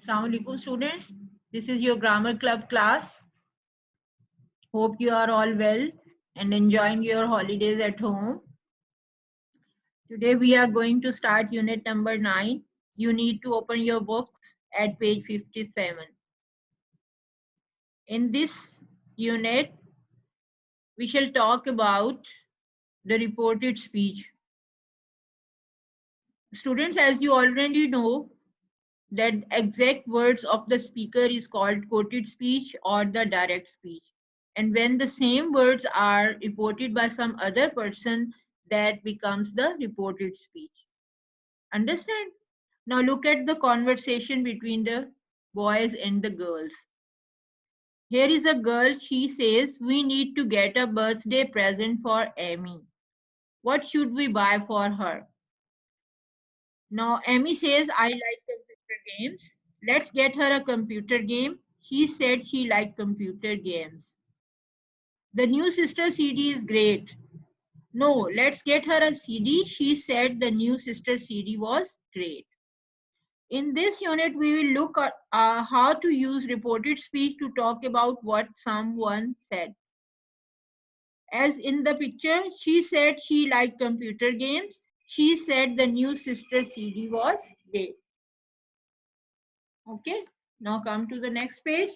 Assalamu alaikum students. This is your grammar club class. Hope you are all well and enjoying your holidays at home. Today we are going to start unit number 9. You need to open your books at page 57. In this unit, we shall talk about the reported speech. Students, as you already know, that exact words of the speaker is called quoted speech or the direct speech. And when the same words are reported by some other person, that becomes the reported speech. Understand? Now look at the conversation between the boys and the girls. Here is a girl, she says, we need to get a birthday present for Amy. What should we buy for her? Now Amy says, I like computer games. Let's get her a computer game. She said she liked computer games. The new Sister CD is great. No, let's get her a CD. She said the new Sister CD was great. In this unit, we will look at how to use reported speech to talk about what someone said. As in the picture, she said she liked computer games. She said the new Sister CD was great. Okay, now come to the next page.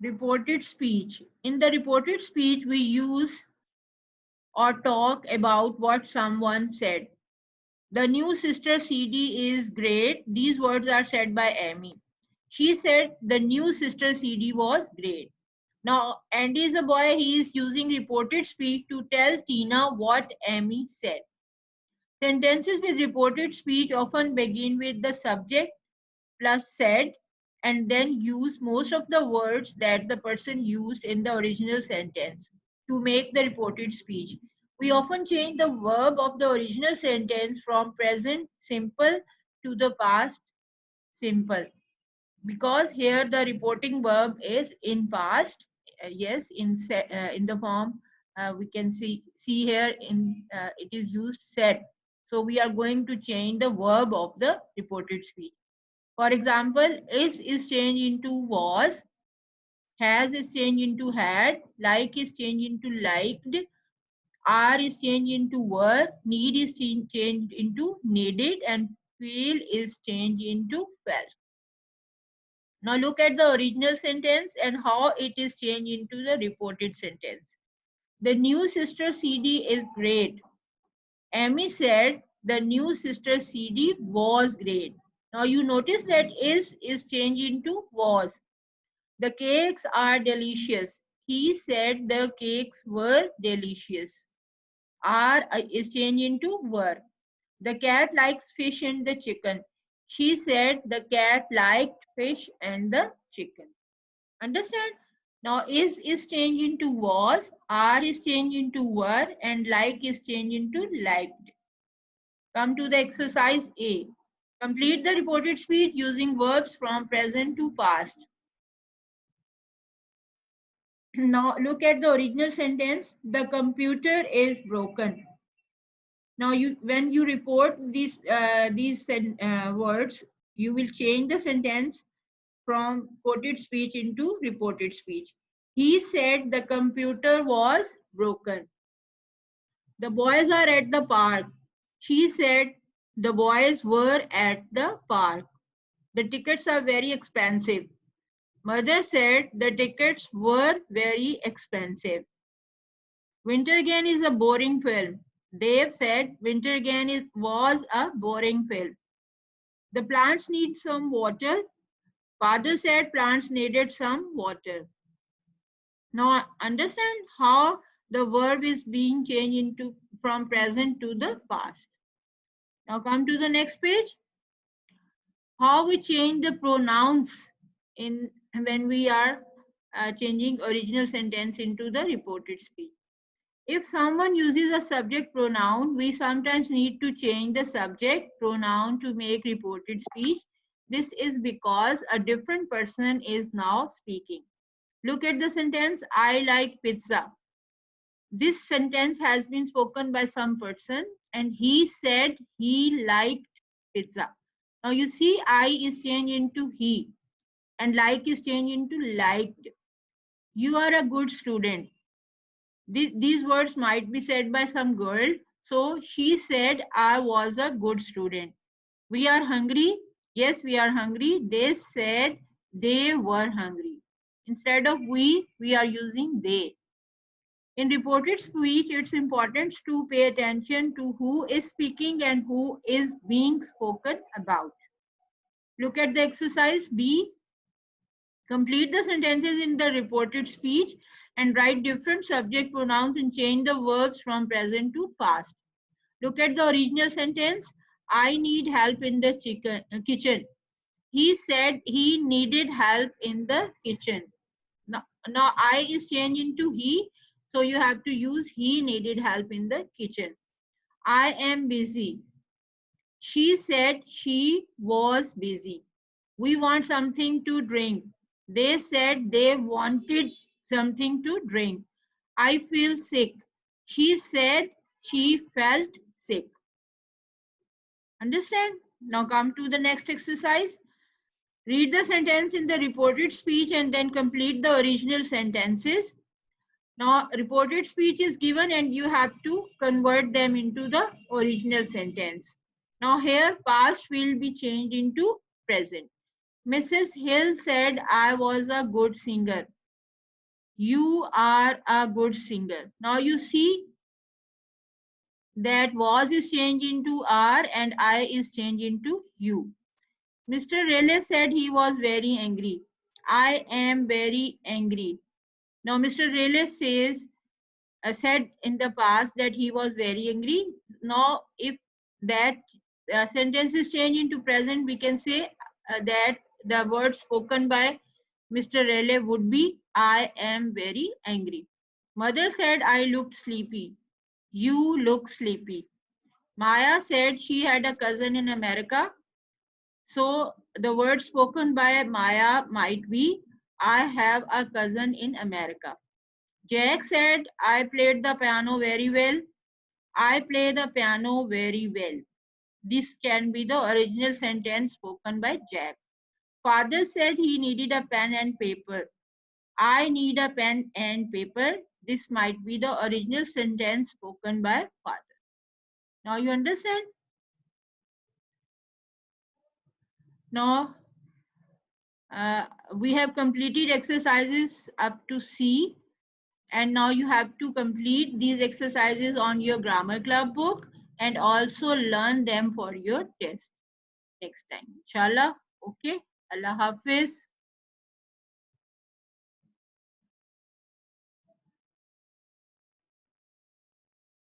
Reported speech. In the reported speech, we use or talk about what someone said. The new Sister CD is great. These words are said by Amy. She said the new Sister CD was great. Now, Andy is a boy. He is using reported speech to tell Tina what Amy said. Sentences with reported speech often begin with the subject plus said and then use most of the words that the person used in the original sentence to make the reported speech. We often change the verb of the original sentence from present simple to the past simple because here the reporting verb is in past. Yes, in the form we can see here in it is used said. So we are going to change the verb of the reported speech. For example, is changed into was, has is changed into had, like is changed into liked, are is changed into were, need is changed into needed, and feel is changed into felt. Now look at the original sentence and how it is changed into the reported sentence. The new Sister CD is great. Amy said the new Sister CD was great. Now you notice that is changed into was. The cakes are delicious. He said the cakes were delicious. Are is changed into were. The cat likes fish and the chicken. She said the cat liked fish and the chicken. Understand? Now is changed into was, are is changed into were, and like is changed into liked. Come to the exercise A. Complete the reported speech using verbs from present to past. Now look at the original sentence. The computer is broken. Now when you report these words, you will change the sentence from quoted speech into reported speech. He said the computer was broken. The boys are at the park. She said the boys were at the park. The tickets are very expensive. Mother said the tickets were very expensive. Winter Again is a boring film. Dave said Winter Again was a boring film. The plants need some water. Father said plants needed some water. Now understand how the verb is being changed into from present to the past. Now come to the next page. How we change the pronouns in when we are changing original sentence into the reported speech. If someone uses a subject pronoun, we sometimes need to change the subject pronoun to make reported speech. This is because a different person is now speaking. Look at the sentence, I like pizza. This sentence has been spoken by some person and he said he liked pizza. Now you see I is changed into he and like is changed into liked. You are a good student. These words might be said by some girl. So she said, I was a good student. We are hungry. Yes, we are hungry. They said they were hungry. Instead of we are using they. In reported speech, it's important to pay attention to who is speaking and who is being spoken about. Look at the exercise B. Complete the sentences in the reported speech and write different subject pronouns and change the verbs from present to past. Look at the original sentence. I need help in the kitchen. He said he needed help in the kitchen. Now I is changed into he, so you have to use he needed help in the kitchen. I am busy. She said she was busy. We want something to drink. They said they wanted something to drink. I feel sick. She said she felt sick. Understand? Now come to the next exercise. Read the sentence in the reported speech and then complete the original sentences. Now, reported speech is given and you have to convert them into the original sentence. Now, here past will be changed into present. Mrs. Hill said, I was a good singer. You are a good singer. Now, you see that was is changed into are and I is changed into you. Mr. Raleigh said he was very angry. I am very angry. Now, Mr. Raleigh said in the past that he was very angry. Now, if that sentence is changed into present, we can say that the word spoken by Mr. Raleigh would be, I am very angry. Mother said, I looked sleepy. You look sleepy. Maya said she had a cousin in America. So the word spoken by Maya might be, I have a cousin in America. Jack said, I played the piano very well. I play the piano very well. This can be the original sentence spoken by Jack. Father said he needed a pen and paper. I need a pen and paper. This might be the original sentence spoken by father. Now you understand? Now we have completed exercises up to C. And now you have to complete these exercises on your grammar club book and also learn them for your test next time. Inshallah. Okay. Allah Hafiz.